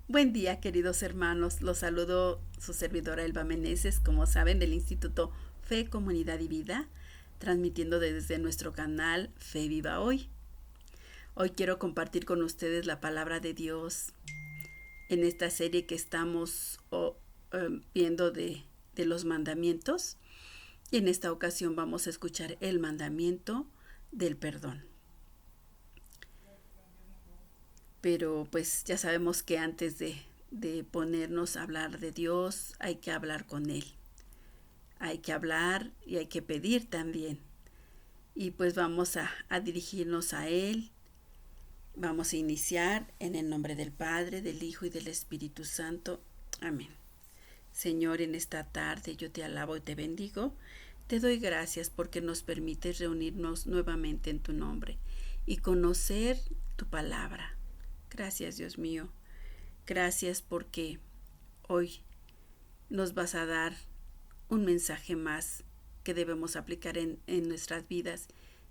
Buen día, queridos hermanos. Los saludo su servidora Elba Meneses, como saben, del Instituto Fe, Comunidad y Vida, transmitiendo desde nuestro canal Fe Viva Hoy. Hoy quiero compartir con ustedes la palabra de Dios en esta serie que estamos viendo de los mandamientos. Y en esta ocasión vamos a escuchar el mandamiento del perdón. Pero pues ya sabemos que antes de ponernos a hablar de Dios hay que hablar con Él. Hay que hablar y hay que pedir también. Y pues vamos a dirigirnos a Él. Vamos a iniciar en el nombre del Padre, del Hijo y del Espíritu Santo. Amén. Señor, en esta tarde yo te alabo y te bendigo. Te doy gracias porque nos permites reunirnos nuevamente en tu nombre y conocer tu palabra. Gracias, Dios mío. Gracias porque hoy nos vas a dar un mensaje más que debemos aplicar en nuestras vidas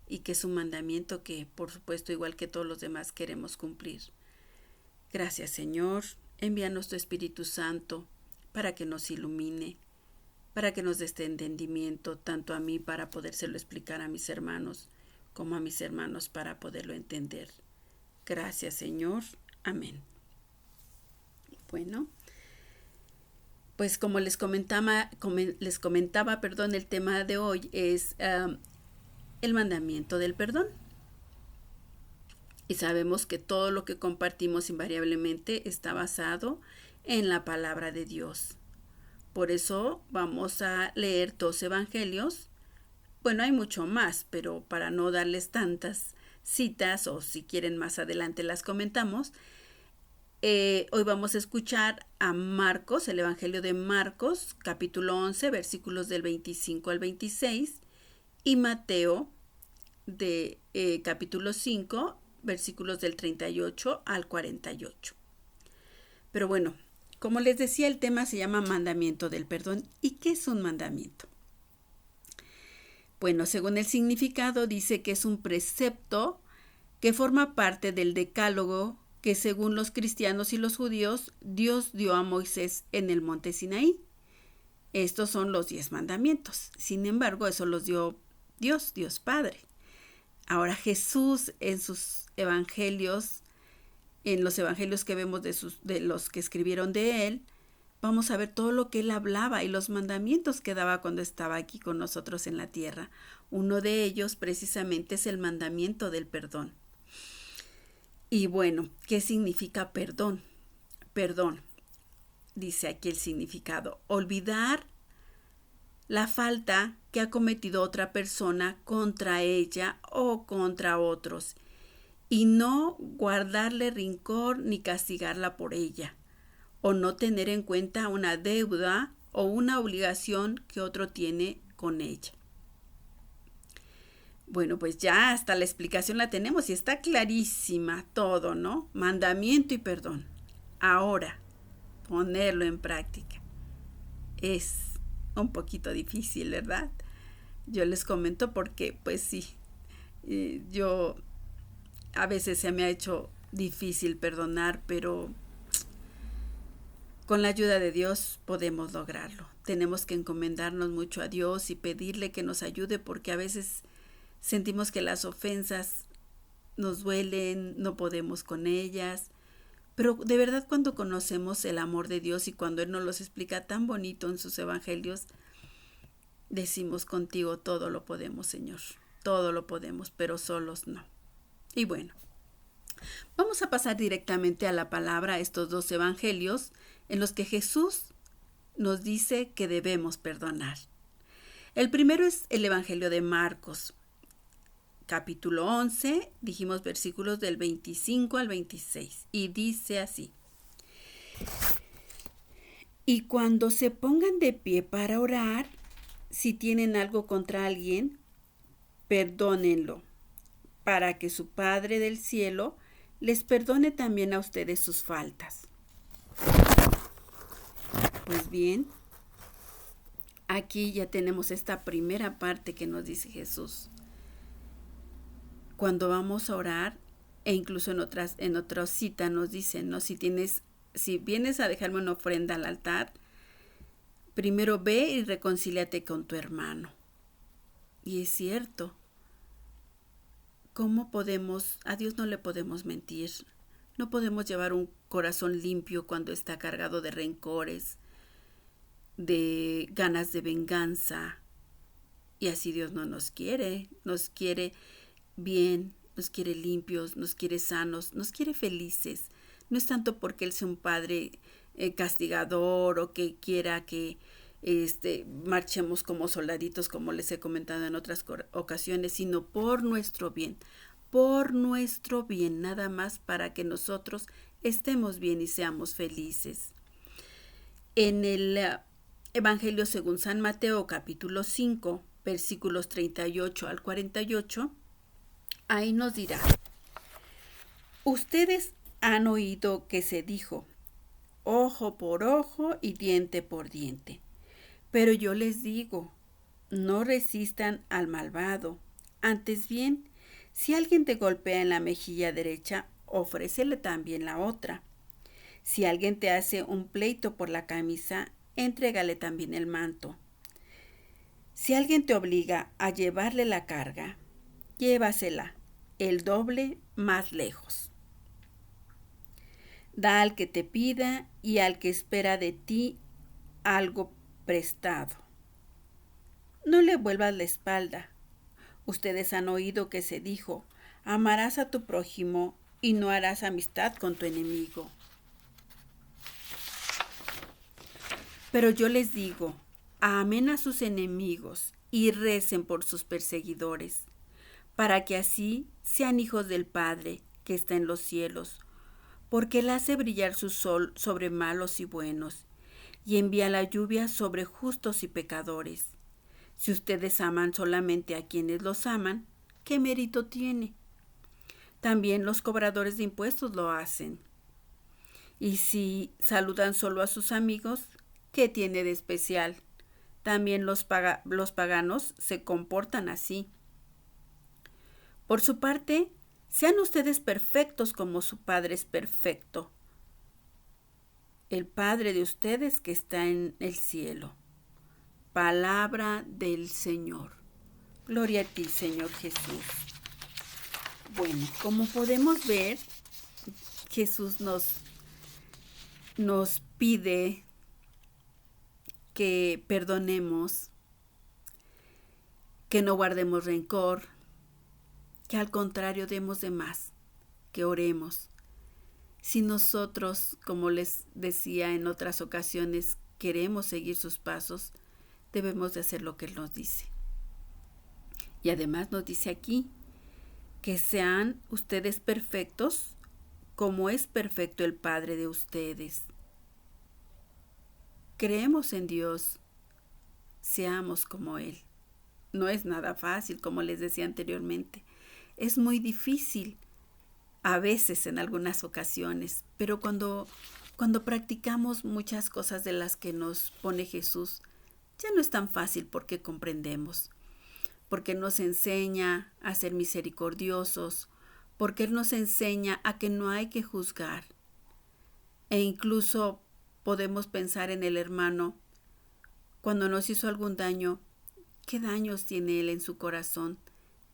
y que es un mandamiento que, por supuesto, igual que todos los demás, queremos cumplir. Gracias, Señor. Envíanos tu Espíritu Santo para que nos ilumine, para que nos dé este entendimiento, tanto a mí para podérselo explicar a mis hermanos, como a mis hermanos para poderlo entender. Gracias, Señor. Amén. Bueno, pues como les comentaba, el tema de hoy es el mandamiento del perdón. Y sabemos que todo lo que compartimos invariablemente está basado en la palabra de Dios. Por eso vamos a leer 2 evangelios. Bueno, hay mucho más, pero para no darles tantas citas, o si quieren más adelante las comentamos, hoy vamos a escuchar a Marcos, el Evangelio de Marcos, capítulo 11, versículos del 25 al 26, y Mateo, de capítulo 5, versículos del 38 al 48. Pero bueno, como les decía, el tema se llama mandamiento del perdón. ¿Y qué es un mandamiento? Bueno, según el significado, dice que es un precepto que forma parte del decálogo que, según los cristianos y los judíos, Dios dio a Moisés en el monte Sinaí. Estos son los 10 mandamientos. Sin embargo, eso los dio Dios Padre. Ahora Jesús en sus evangelios, en los evangelios que vemos de los que escribieron de él, vamos a ver todo lo que él hablaba y los mandamientos que daba cuando estaba aquí con nosotros en la tierra. Uno de ellos precisamente es el mandamiento del perdón. Y bueno, ¿qué significa perdón? Perdón, dice aquí el significado: olvidar la falta que ha cometido otra persona contra ella o contra otros, y no guardarle rencor ni castigarla por ella, o no tener en cuenta una deuda o una obligación que otro tiene con ella. Bueno, pues ya hasta la explicación la tenemos y está clarísima todo, ¿no? Mandamiento y perdón. Ahora, ponerlo en práctica es un poquito difícil, ¿verdad? Yo les comento porque, pues sí, yo a veces se me ha hecho difícil perdonar, pero con la ayuda de Dios podemos lograrlo. Tenemos que encomendarnos mucho a Dios y pedirle que nos ayude, porque a veces sentimos que las ofensas nos duelen, no podemos con ellas. Pero de verdad, cuando conocemos el amor de Dios y cuando Él nos los explica tan bonito en sus evangelios, decimos: contigo todo lo podemos, Señor. Todo lo podemos, pero solos no. Y bueno, vamos a pasar directamente a la palabra, a estos 2 evangelios en los que Jesús nos dice que debemos perdonar. El primero es el Evangelio de Marcos, capítulo 11, dijimos versículos del 25 al 26, y dice así: y cuando se pongan de pie para orar, si tienen algo contra alguien, perdónenlo, para que su Padre del cielo les perdone también a ustedes sus faltas. Pues bien, aquí ya tenemos esta primera parte que nos dice Jesús. Cuando vamos a orar, e incluso en otra cita nos dicen, ¿no? Si tienes si vienes a dejarme una ofrenda al altar, primero ve y reconcíliate con tu hermano. Y es cierto, ¿cómo podemos, a Dios no le podemos mentir? No podemos llevar un corazón limpio cuando está cargado de rencores, de ganas de venganza. Y así Dios no nos quiere bien, nos quiere limpios, nos quiere sanos, nos quiere felices. No es tanto porque Él sea un padre castigador o que quiera que marchemos como soldaditos, como les he comentado en otras ocasiones, sino por nuestro bien, nada más para que nosotros estemos bien y seamos felices. En el Evangelio según San Mateo, capítulo 5, versículos 38 al 48, ahí nos dirá: ustedes han oído que se dijo, ojo por ojo y diente por diente. Pero yo les digo, no resistan al malvado. Antes bien, si alguien te golpea en la mejilla derecha, ofrécele también la otra. Si alguien te hace un pleito por la camisa, entrégale también el manto. Si alguien te obliga a llevarle la carga, llévasela el doble más lejos. Da al que te pida y al que espera de ti algo prestado. No le vuelvas la espalda. Ustedes han oído que se dijo, amarás a tu prójimo y no harás amistad con tu enemigo. Pero yo les digo, amen a sus enemigos y recen por sus perseguidores, para que así sean hijos del Padre que está en los cielos, porque Él hace brillar su sol sobre malos y buenos, y envía la lluvia sobre justos y pecadores. Si ustedes aman solamente a quienes los aman, ¿qué mérito tiene? También los cobradores de impuestos lo hacen. Y si saludan solo a sus amigos, ¿qué tiene de especial? También los paganos se comportan así. Por su parte, sean ustedes perfectos como su Padre es perfecto, el Padre de ustedes que está en el cielo. Palabra del Señor. Gloria a ti, Señor Jesús. Bueno, como podemos ver, Jesús nos pide que perdonemos, que no guardemos rencor, que al contrario demos de más, que oremos. Si nosotros, como les decía en otras ocasiones, queremos seguir sus pasos, debemos de hacer lo que Él nos dice. Y además nos dice aquí que sean ustedes perfectos como es perfecto el Padre de ustedes. Creemos en Dios, seamos como Él. No es nada fácil, como les decía anteriormente. Es muy difícil, a veces en algunas ocasiones, pero cuando practicamos muchas cosas de las que nos pone Jesús, ya no es tan fácil porque comprendemos, porque nos enseña a ser misericordiosos, porque Él nos enseña a que no hay que juzgar. E incluso podemos pensar en el hermano, cuando nos hizo algún daño, ¿qué daños tiene él en su corazón?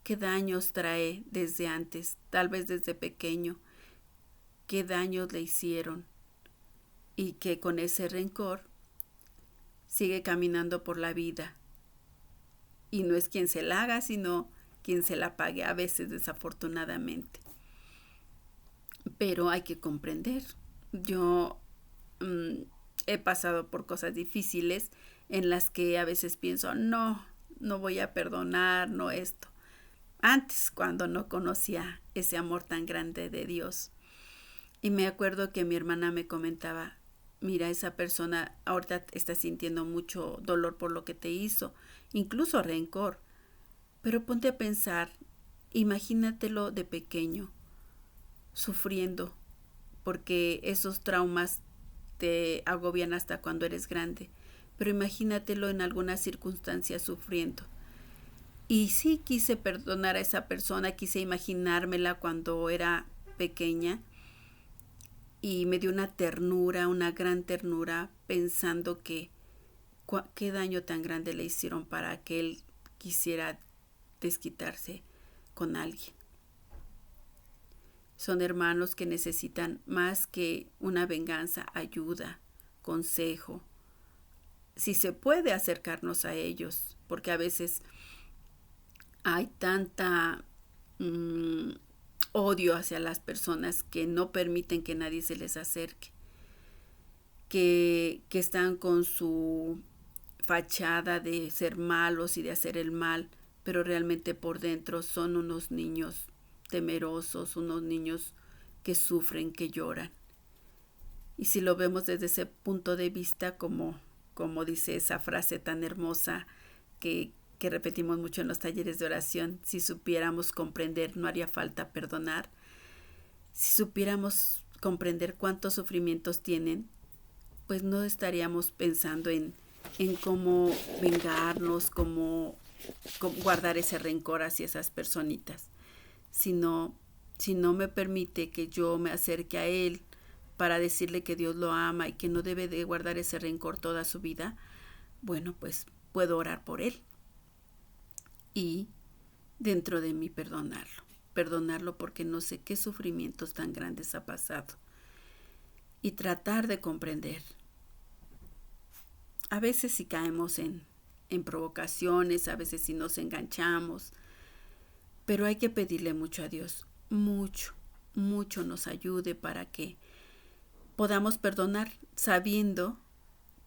¿Qué daños trae desde antes, tal vez desde pequeño? ¿Qué daños le hicieron? Y que con ese rencor sigue caminando por la vida. Y no es quien se la haga, sino quien se la pague, a veces desafortunadamente. Pero hay que comprender. Yo he pasado por cosas difíciles en las que a veces pienso, no voy a perdonar, no esto. Antes, cuando no conocía ese amor tan grande de Dios. Y me acuerdo que mi hermana me comentaba, mira, esa persona ahorita está sintiendo mucho dolor por lo que te hizo, incluso rencor. Pero ponte a pensar, imagínatelo de pequeño, sufriendo, porque esos traumas te agobian hasta cuando eres grande. Pero imagínatelo en alguna circunstancia sufriendo. Y sí quise perdonar a esa persona, quise imaginármela cuando era pequeña, y me dio una ternura, una gran ternura, pensando que qué daño tan grande le hicieron para que él quisiera desquitarse con alguien. Son hermanos que necesitan más que una venganza, ayuda, consejo. Si se puede acercarnos a ellos, porque a veces hay tanta odio hacia las personas que no permiten que nadie se les acerque, que están con su fachada de ser malos y de hacer el mal, pero realmente por dentro son unos niños temerosos, unos niños que sufren, que lloran. Y si lo vemos desde ese punto de vista, como dice esa frase tan hermosa que repetimos mucho en los talleres de oración, si supiéramos comprender, no haría falta perdonar. Si supiéramos comprender cuántos sufrimientos tienen, pues no estaríamos pensando en cómo vengarnos, cómo guardar ese rencor hacia esas personitas. Si no me permite que yo me acerque a él para decirle que Dios lo ama y que no debe de guardar ese rencor toda su vida, bueno, pues puedo orar por él y dentro de mí perdonarlo porque no sé qué sufrimientos tan grandes ha pasado y tratar de comprender. A veces sí caemos en provocaciones, a veces sí nos enganchamos, pero hay que pedirle mucho a Dios, mucho nos ayude para que podamos perdonar, sabiendo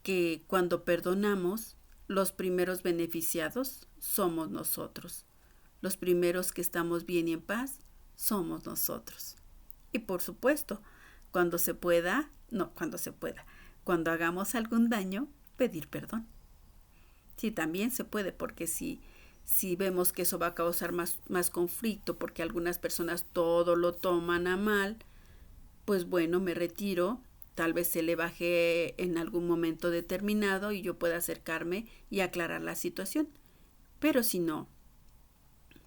que cuando perdonamos, los primeros beneficiados somos nosotros. Los primeros que estamos bien y en paz somos nosotros. Y por supuesto, cuando hagamos algún daño, pedir perdón. Sí, también se puede, porque si vemos que eso va a causar más conflicto, porque algunas personas todo lo toman a mal, pues bueno, me retiro, tal vez se le baje en algún momento determinado y yo pueda acercarme y aclarar la situación. Pero si no,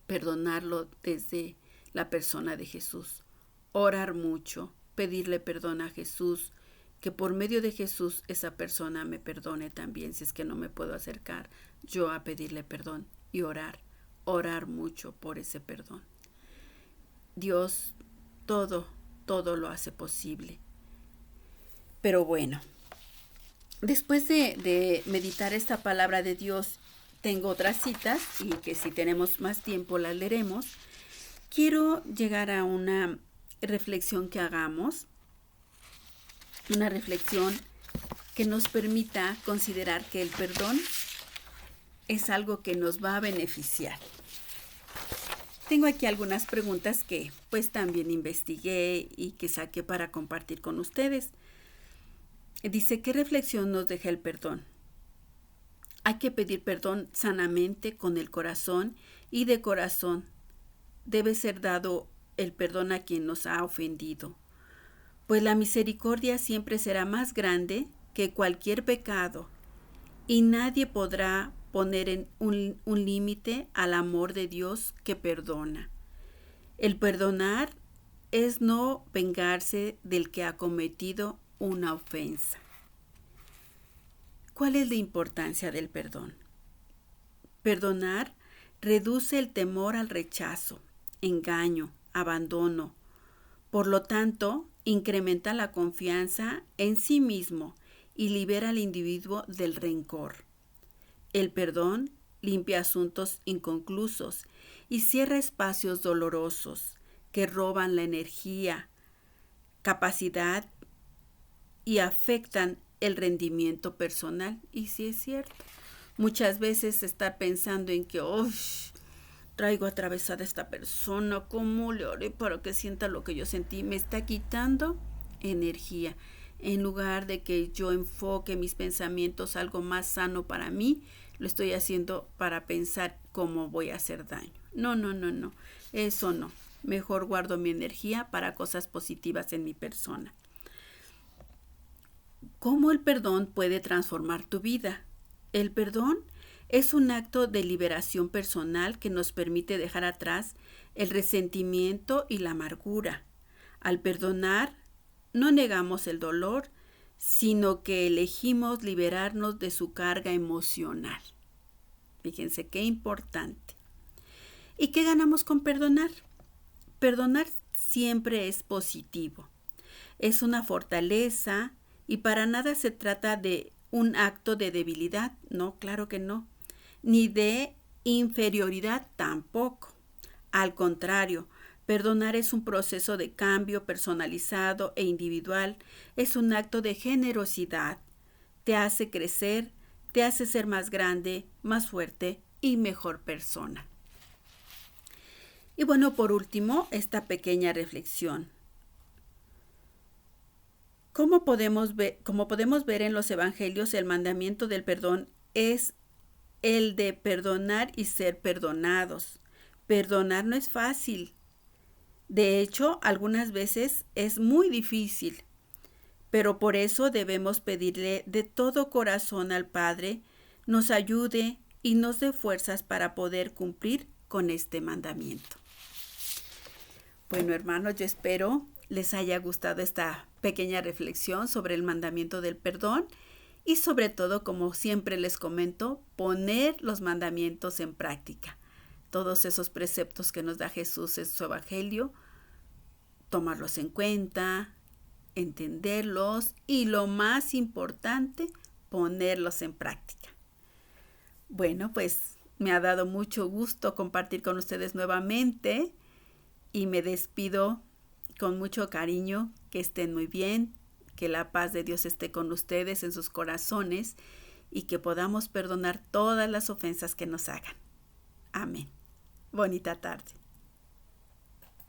perdonarlo desde la persona de Jesús, orar mucho, pedirle perdón a Jesús, que por medio de Jesús esa persona me perdone también, si es que no me puedo acercar yo a pedirle perdón, y orar mucho por ese perdón. Dios todo lo hace posible. Pero bueno, después de meditar esta palabra de Dios, tengo otras citas y que si tenemos más tiempo las leeremos. Quiero llegar a una reflexión que hagamos, una reflexión que nos permita considerar que el perdón es algo que nos va a beneficiar. Tengo aquí algunas preguntas que pues también investigué y que saqué para compartir con ustedes. Dice, ¿qué reflexión nos deja el perdón? Hay que pedir perdón sanamente, con el corazón y de corazón. Debe ser dado el perdón a quien nos ha ofendido, pues la misericordia siempre será más grande que cualquier pecado y nadie podrá poner en un límite al amor de Dios que perdona. El perdonar es no vengarse del que ha cometido una ofensa. ¿Cuál es la importancia del perdón? Perdonar reduce el temor al rechazo, engaño, abandono. Por lo tanto, incrementa la confianza en sí mismo y libera al individuo del rencor. El perdón limpia asuntos inconclusos y cierra espacios dolorosos que roban la energía, capacidad y afectan el rendimiento personal. Y sí es cierto, muchas veces estar pensando en que traigo atravesada a esta persona, ¿cómo le haré para que sienta lo que yo sentí? Me está quitando energía. En lugar de que yo enfoque mis pensamientos a algo más sano para mí, lo estoy haciendo para pensar cómo voy a hacer daño. No, eso no. Mejor guardo mi energía para cosas positivas en mi persona. ¿Cómo el perdón puede transformar tu vida? El perdón es un acto de liberación personal que nos permite dejar atrás el resentimiento y la amargura. Al perdonar, no negamos el dolor, sino que elegimos liberarnos de su carga emocional. Fíjense qué importante. ¿Y qué ganamos con perdonar? Perdonar siempre es positivo. Es una fortaleza y para nada se trata de un acto de debilidad. No, claro que no. Ni de inferioridad tampoco. Al contrario, perdonar es un proceso de cambio personalizado e individual. Es un acto de generosidad. Te hace crecer, te hace ser más grande, más fuerte y mejor persona. Y bueno, por último, esta pequeña reflexión. Como podemos ver en los evangelios, el mandamiento del perdón es el de perdonar y ser perdonados. Perdonar no es fácil. De hecho, algunas veces es muy difícil. Pero por eso debemos pedirle de todo corazón al Padre nos ayude y nos dé fuerzas para poder cumplir con este mandamiento. Bueno, hermanos, yo espero les haya gustado esta pequeña reflexión sobre el mandamiento del perdón y sobre todo, como siempre les comento, poner los mandamientos en práctica. Todos esos preceptos que nos da Jesús en su evangelio, tomarlos en cuenta, entenderlos y lo más importante, ponerlos en práctica. Bueno, pues me ha dado mucho gusto compartir con ustedes nuevamente y me despido con mucho cariño. Que estén muy bien, que la paz de Dios esté con ustedes en sus corazones y que podamos perdonar todas las ofensas que nos hagan. Amén. Bonita tarde.